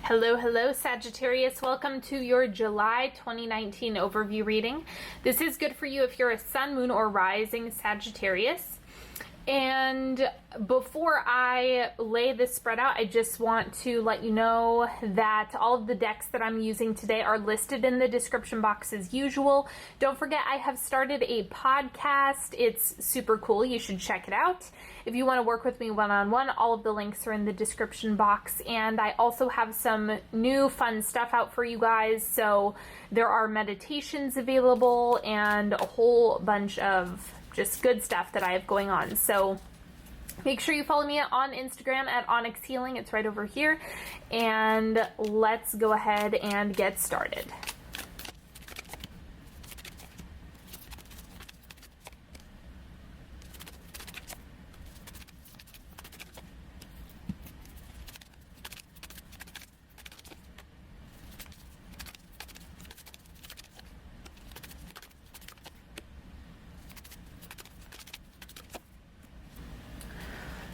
Hello, Sagittarius. Welcome to your July 2019 overview reading. This is good for you if you're a sun, moon, or rising Sagittarius. And before I lay this spread out, I just want to let you know that all of the decks that I'm using today are listed in the description box as usual. Don't forget, I have started a podcast. It's super cool. You should check it out. If you want to work with me one-on-one, all of the links are in the description box. And I also have some new fun stuff out for you guys. So there are meditations available and a whole bunch of just good stuff that I have going on. So make sure you follow me on Instagram at Onyx Healing. It's right over here. And let's go ahead and get started.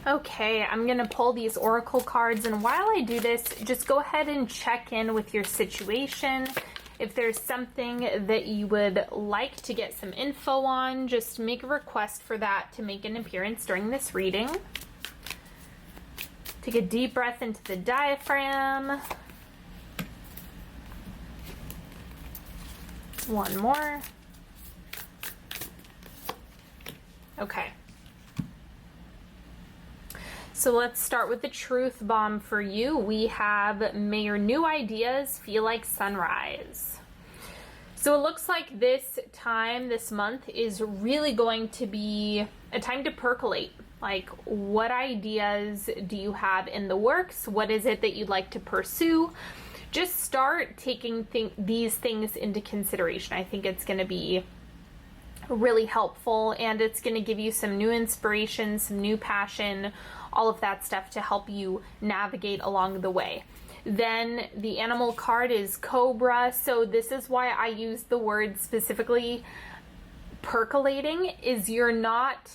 Okay, I'm going to pull these oracle cards, and while I do this, just go ahead and check in with your situation. If there's something that you would like to get some info on, just make a request for that to make an appearance during this reading. Take a deep breath into the diaphragm. One more. Okay. So let's start with the truth bomb for you. We have, may your new ideas feel like sunrise. So it looks like this time, this month, is really going to be a time to percolate. Like, what ideas do you have in the works? What is it that you'd like to pursue? Just start taking these things into consideration. I think it's going to be really helpful, and it's going to give you some new inspiration, some new passion, all of that stuff to help you navigate along the way. Then the animal card is Cobra. So this is why I use the word specifically percolating, is you're not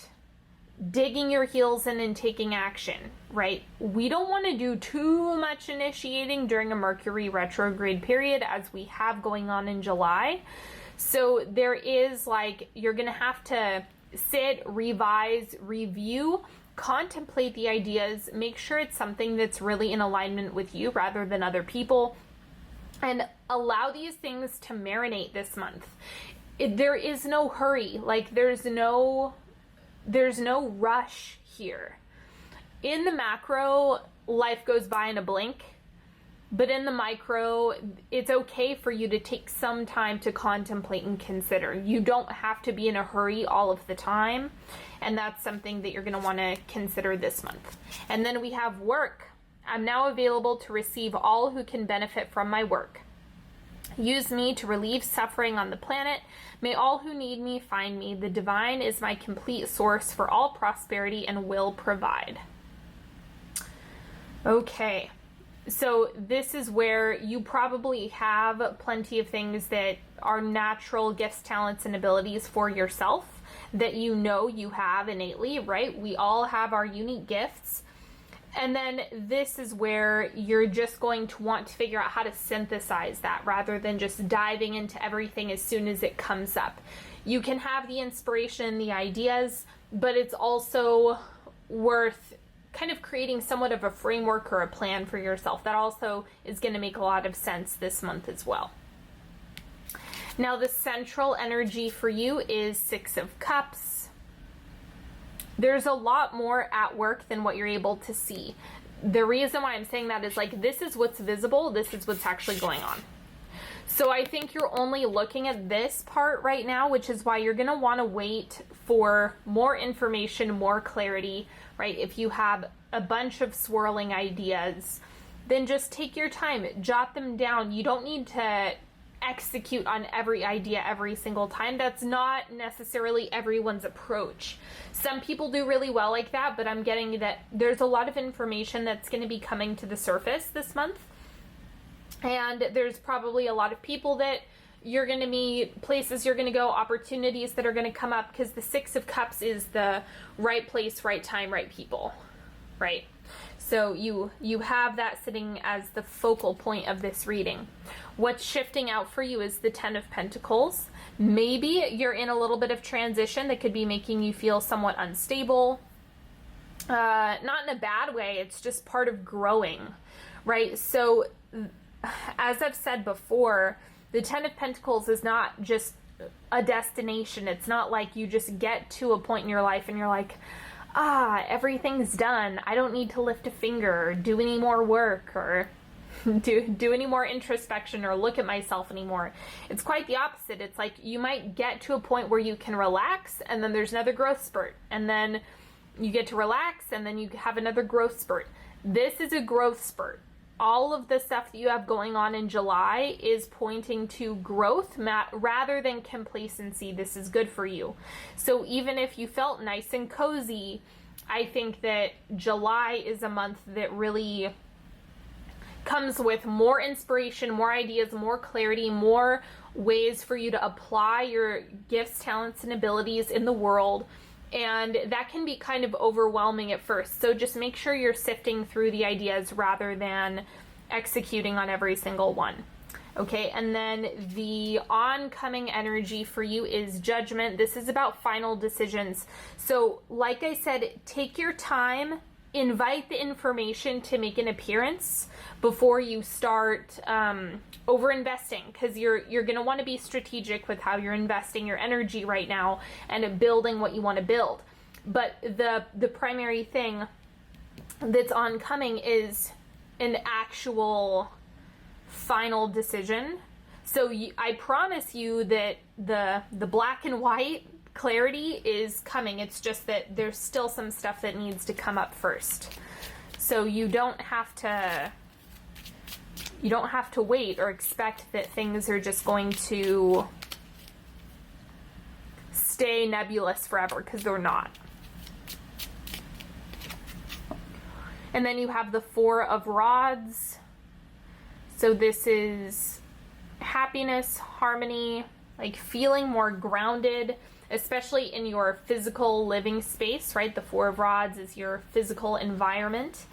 digging your heels in and taking action, right? We don't want to do too much initiating during a Mercury retrograde period as we have going on in July. So there is, like, you're going to have to sit, revise, review, contemplate the ideas, make sure it's something that's really in alignment with you rather than other people, and allow these things to marinate this month. There is no hurry. Like, there's no rush here. In the macro, life goes by in a blink. But in the micro, it's okay for you to take some time to contemplate and consider. You don't have to be in a hurry all of the time. And that's something that you're going to want to consider this month. And then we have work. I'm now available to receive all who can benefit from my work. Use me to relieve suffering on the planet. May all who need me find me. The divine is my complete source for all prosperity and will provide. Okay. So this is where you probably have plenty of things that are natural gifts, talents, and abilities for yourself that you know you have innately, right? We all have our unique gifts. And then this is where you're just going to want to figure out how to synthesize that rather than just diving into everything as soon as it comes up. You can have the inspiration, the ideas, but it's also worth kind of creating somewhat of a framework or a plan for yourself. That also is going to make a lot of sense this month as well. Now, the central energy for you is Six of Cups. There's a lot more at work than what you're able to see. The reason why I'm saying that is, like, this is what's visible. This is what's actually going on. So I think you're only looking at this part right now, which is why you're going to want to wait for more information, more clarity, right? If you have a bunch of swirling ideas, then just take your time, jot them down. You don't need to execute on every idea every single time. That's not necessarily everyone's approach. Some people do really well like that, but I'm getting that there's a lot of information that's going to be coming to the surface this month. And there's probably a lot of people that you're going to meet, places you're going to go, opportunities that are going to come up, because the Six of Cups is the right place, right time, right people, right? So you have that sitting as the focal point of this reading. What's shifting out for you is the Ten of Pentacles. Maybe you're in a little bit of transition that could be making you feel somewhat unstable. Not in a bad way, it's just part of growing, right? So as I've said before, the Ten of Pentacles is not just a destination. It's not like you just get to a point in your life and you're like, everything's done. I don't need to lift a finger or do any more work or do any more introspection or look at myself anymore. It's quite the opposite. It's like you might get to a point where you can relax, and then there's another growth spurt, and then you get to relax, and then you have another growth spurt. This is a growth spurt. All of the stuff that you have going on in July is pointing to growth rather than complacency. This is good for you. So even if you felt nice and cozy, I think that July is a month that really comes with more inspiration, more ideas, more clarity, more ways for you to apply your gifts, talents, and abilities in the world. And that can be kind of overwhelming at first. So just make sure you're sifting through the ideas rather than executing on every single one. Okay, and then the oncoming energy for you is Judgment. This is about final decisions. So like I said, take your time, invite the information to make an appearance before you start over investing, because you're going to want to be strategic with how you're investing your energy right now and building what you want to build. But the primary thing that's oncoming is an actual final decision. So I promise you that the black and white clarity is coming. It's just that there's still some stuff that needs to come up first. So you don't have to wait or expect that things are just going to stay nebulous forever, because they're not. And then you have the Four of Rods. So this is happiness, harmony, like feeling more grounded, especially in your physical living space, right? The Four of Rods is your physical environment.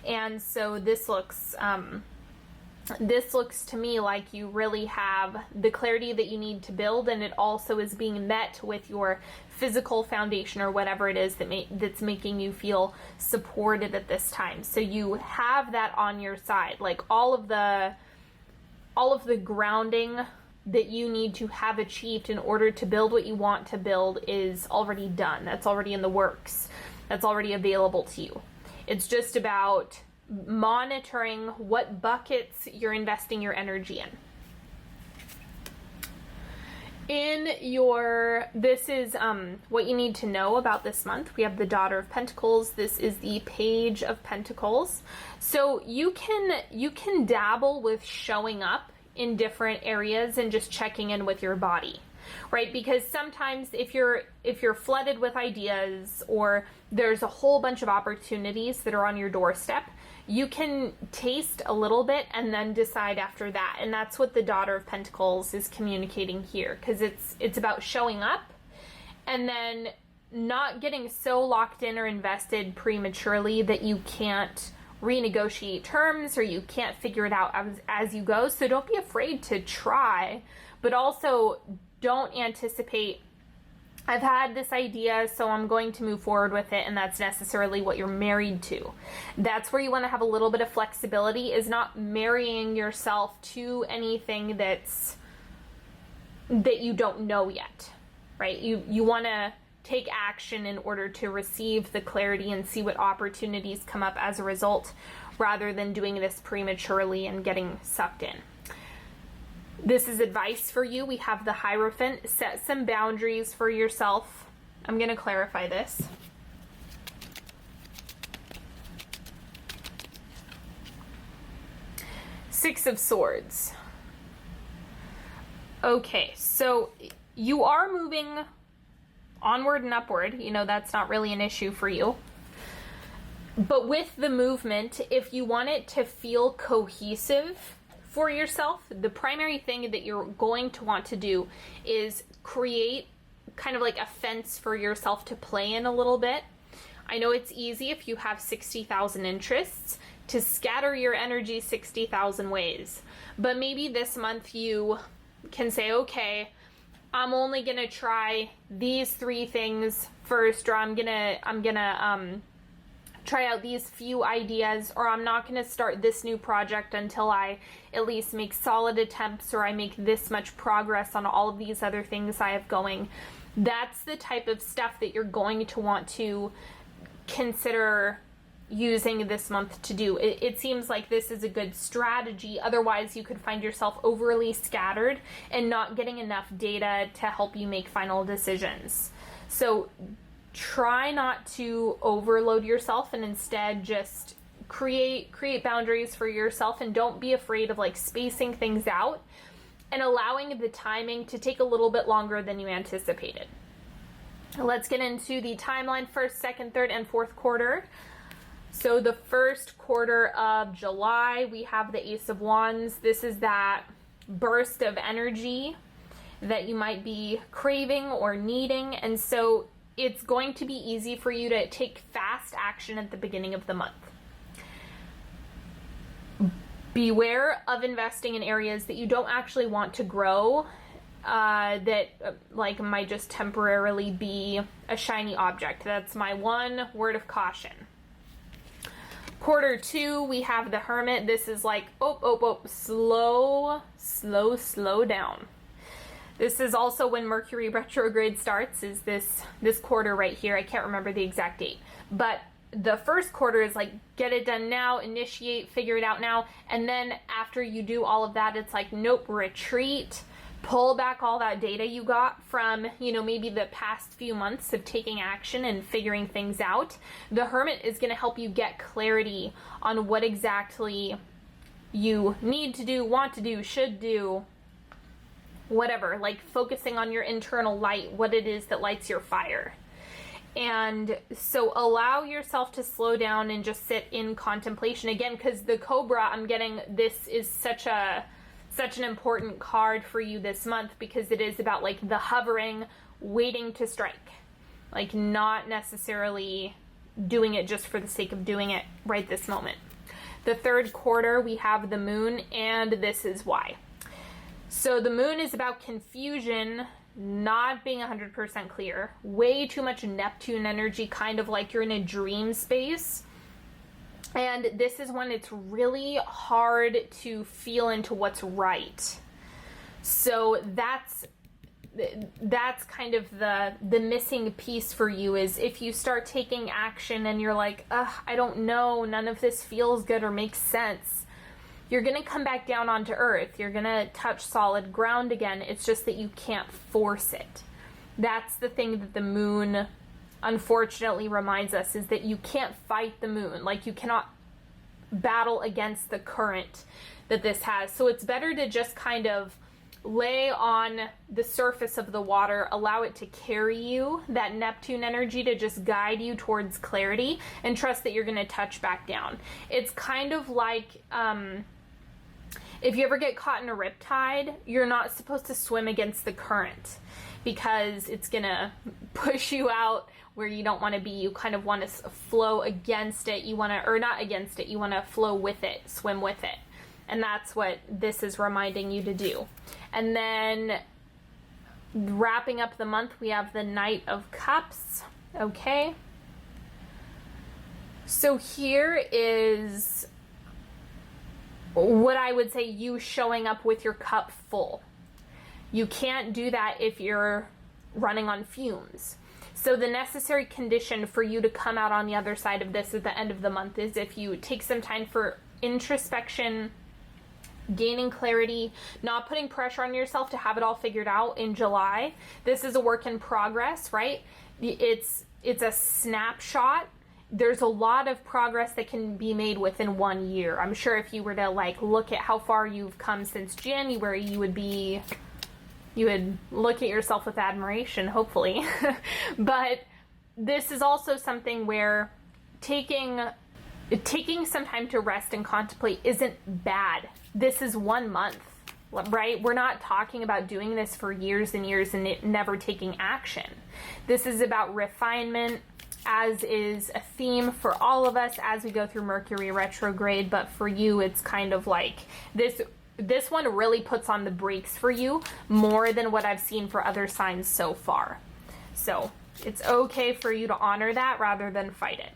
And so this looks to me like you really have the clarity that you need to build, and it also is being met with your physical foundation or whatever it is that's making you feel supported at this time. So you have that on your side, like all of the grounding that you need to have achieved in order to build what you want to build is already done. That's already in the works. That's already available to you. It's just about monitoring what buckets you're investing your energy in. This is what you need to know about this month. We have the Daughter of Pentacles. This is the Page of Pentacles. So you can dabble with showing up in different areas and just checking in with your body, right? Because sometimes if you're flooded with ideas, or there's a whole bunch of opportunities that are on your doorstep, you can taste a little bit and then decide after that. And that's what the Daughter of Pentacles is communicating here, because it's about showing up and then not getting so locked in or invested prematurely that you can't renegotiate terms or you can't figure it out as you go. So don't be afraid to try, but also don't anticipate, I've had this idea, so I'm going to move forward with it, and that's necessarily what you're married to. That's where you want to have a little bit of flexibility, is not marrying yourself to anything that you don't know yet, right? You want to take action in order to receive the clarity and see what opportunities come up as a result, rather than doing this prematurely and getting sucked in. This is advice for you. We have the Hierophant. Set some boundaries for yourself. I'm going to clarify this. Six of Swords. Okay, so you are moving onward and upward. You know, that's not really an issue for you. But with the movement, if you want it to feel cohesive for yourself, the primary thing that you're going to want to do is create kind of like a fence for yourself to play in a little bit. I know it's easy if you have 60,000 interests to scatter your energy 60,000 ways. But maybe this month you can say, okay, I'm only going to try these 3 things first, or I'm going to try out these few ideas, or I'm not going to start this new project until I at least make solid attempts, or I make this much progress on all of these other things I have going. That's the type of stuff that you're going to want to consider using this month to do. It seems like this is a good strategy. Otherwise, you could find yourself overly scattered and not getting enough data to help you make final decisions. So try not to overload yourself, and instead just create boundaries for yourself, and don't be afraid of like spacing things out and allowing the timing to take a little bit longer than you anticipated. Let's get into the timeline: first, second, third, and fourth quarter. So the first quarter of July, we have the Ace of Wands. This is that burst of energy that you might be craving or needing. And so it's going to be easy for you to take fast action at the beginning of the month. Beware of investing in areas that you don't actually want to grow, that like might just temporarily be a shiny object. That's my one word of caution. Quarter 2, we have the Hermit. This is like, slow down. This is also when Mercury retrograde starts, is this quarter right here. I can't remember the exact date. But the first quarter is like, get it done now, initiate, figure it out now. And then after you do all of that, it's like, nope, retreat. Pull back all that data you got from, maybe the past few months of taking action and figuring things out. The Hermit is going to help you get clarity on what exactly you need to do, want to do, should do, whatever, like focusing on your internal light, what it is that lights your fire. And so allow yourself to slow down and just sit in contemplation again, because the Cobra, I'm getting, this is such an important card for you this month, because it is about like the hovering, waiting to strike, like not necessarily doing it just for the sake of doing it right this moment. The third quarter, we have the Moon, and this is why. So the Moon is about confusion, not being 100% clear, way too much Neptune energy, kind of like you're in a dream space. And this is when it's really hard to feel into what's right. So that's kind of the missing piece for you, is if you start taking action and you're like, I don't know, none of this feels good or makes sense, you're going to come back down onto earth. You're going to touch solid ground again. It's just that you can't force it. That's the thing that the Moon unfortunately reminds us, is that you can't fight the Moon. Like, you cannot battle against the current that this has. So it's better to just kind of lay on the surface of the water, allow it to carry you, that Neptune energy to just guide you towards clarity, and trust that you're going to touch back down. It's kind of like if you ever get caught in a riptide, you're not supposed to swim against the current, because it's going to push you out where you don't want to be. You kind of want to flow against it. You want to, or not against it, you want to flow with it, swim with it. And that's what this is reminding you to do. And then wrapping up the month, we have the Knight of Cups. Okay. So here is what I would say, you showing up with your cup full. You can't do that if you're running on fumes. So the necessary condition for you to come out on the other side of this at the end of the month is if you take some time for introspection, gaining clarity, not putting pressure on yourself to have it all figured out in July. This is a work in progress, right? It's a snapshot. There's a lot of progress that can be made within 1 year. I'm sure if you were to like look at how far you've come since January, you would look at yourself with admiration, hopefully. But this is also something where taking some time to rest and contemplate isn't bad. This is 1 month, right? We're not talking about doing this for years and years and never taking action. This is about refinement, as is a theme for all of us as we go through Mercury retrograde, but for you it's kind of like this one really puts on the brakes for you more than what I've seen for other signs so far. So it's okay for you to honor that rather than fight it.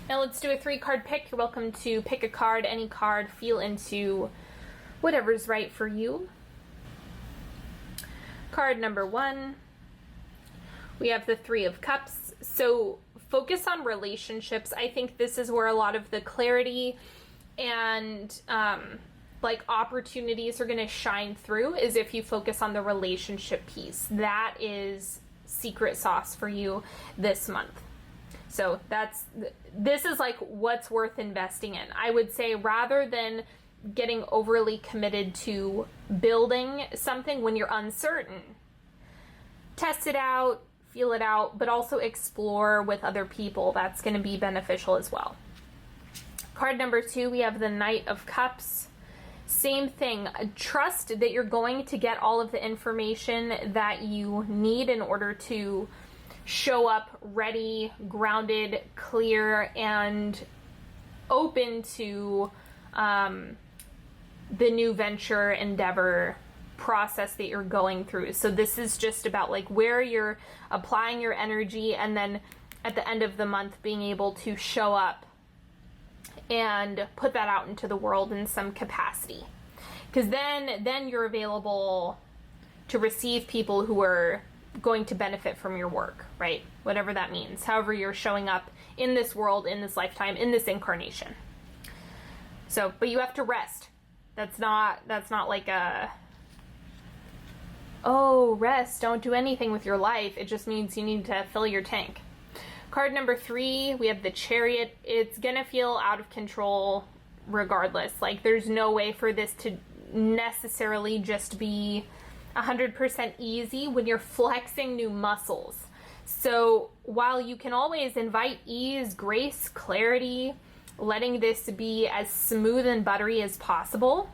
Now let's do a 3-card pick. You're welcome to pick a card, any card, feel into whatever's right for you. Card number 1. We have the 3 of Cups. So focus on relationships. I think this is where a lot of the clarity and like opportunities are going to shine through, is if you focus on the relationship piece. That is secret sauce for you this month. So this is like what's worth investing in. I would say rather than getting overly committed to building something when you're uncertain, test it out, feel it out, but also explore with other people. That's going to be beneficial as well. Card number 2, we have the Knight of Cups. Same thing. Trust that you're going to get all of the information that you need in order to show up ready, grounded, clear, and open to the new venture, endeavor, process that you're going through. So this is just about like where you're applying your energy, and then at the end of the month being able to show up and put that out into the world in some capacity, because then you're available to receive people who are going to benefit from your work, right? Whatever that means, however you're showing up in this world, in this lifetime, in this incarnation. So, but you have to rest. That's not like a, oh, rest, don't do anything with your life. It just means you need to fill your tank. Card number 3, we have the Chariot. It's gonna feel out of control regardless. Like there's no way for this to necessarily just be 100% easy when you're flexing new muscles. So while you can always invite ease, grace, clarity, letting this be as smooth and buttery as possible,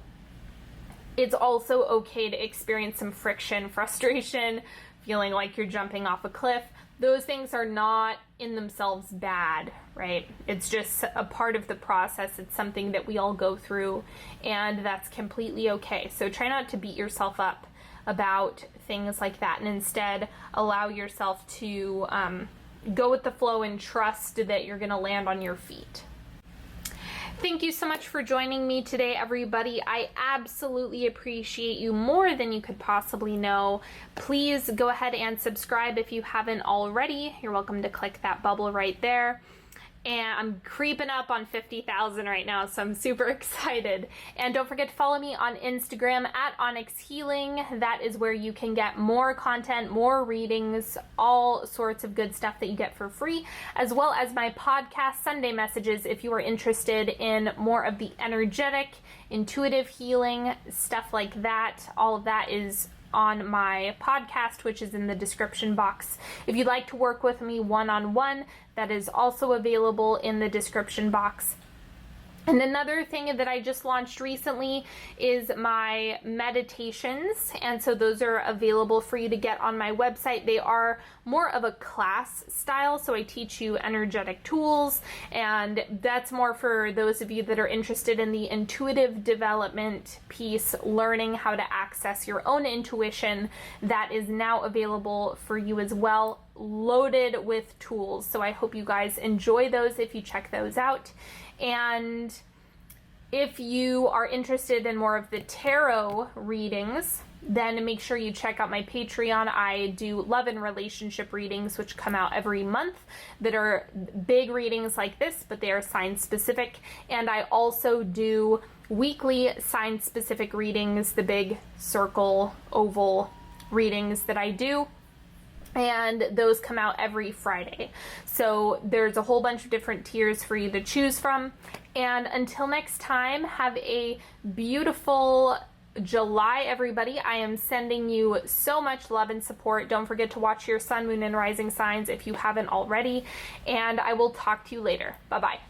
it's also okay to experience some friction, frustration, feeling like you're jumping off a cliff. Those things are not in themselves bad, right? It's just a part of the process. It's something that we all go through, and that's completely okay. So try not to beat yourself up about things like that, and instead allow yourself to go with the flow and trust that you're going to land on your feet. Thank you so much for joining me today, everybody. I absolutely appreciate you more than you could possibly know. Please go ahead and subscribe if you haven't already. You're welcome to click that bubble right there. And I'm creeping up on 50,000 right now, so I'm super excited. And don't forget to follow me on Instagram at Onyx Healing. That is where you can get more content, more readings, all sorts of good stuff that you get for free, as well as my podcast Sunday messages if you are interested in more of the energetic, intuitive healing, stuff like that. All of that is on my podcast, which is in the description box. If you'd like to work with me one-on-one, that is also available in the description box. And another thing that I just launched recently is my meditations, and so those are available for you to get on my website. They are more of a class style, so I teach you energetic tools, and that's more for those of you that are interested in the intuitive development piece, learning how to access your own intuition. That is now available for you as well, loaded with tools. So I hope you guys enjoy those if you check those out. And if you are interested in more of the tarot readings, then make sure you check out my Patreon. I do love and relationship readings, which come out every month, that are big readings like this, but they are sign specific. And I also do weekly sign specific readings, the big circle, oval readings that I do. And those come out every Friday. So there's a whole bunch of different tiers for you to choose from. And until next time, have a beautiful July, everybody. I am sending you so much love and support. Don't forget to watch your sun, moon, and rising signs if you haven't already. And I will talk to you later. Bye-bye.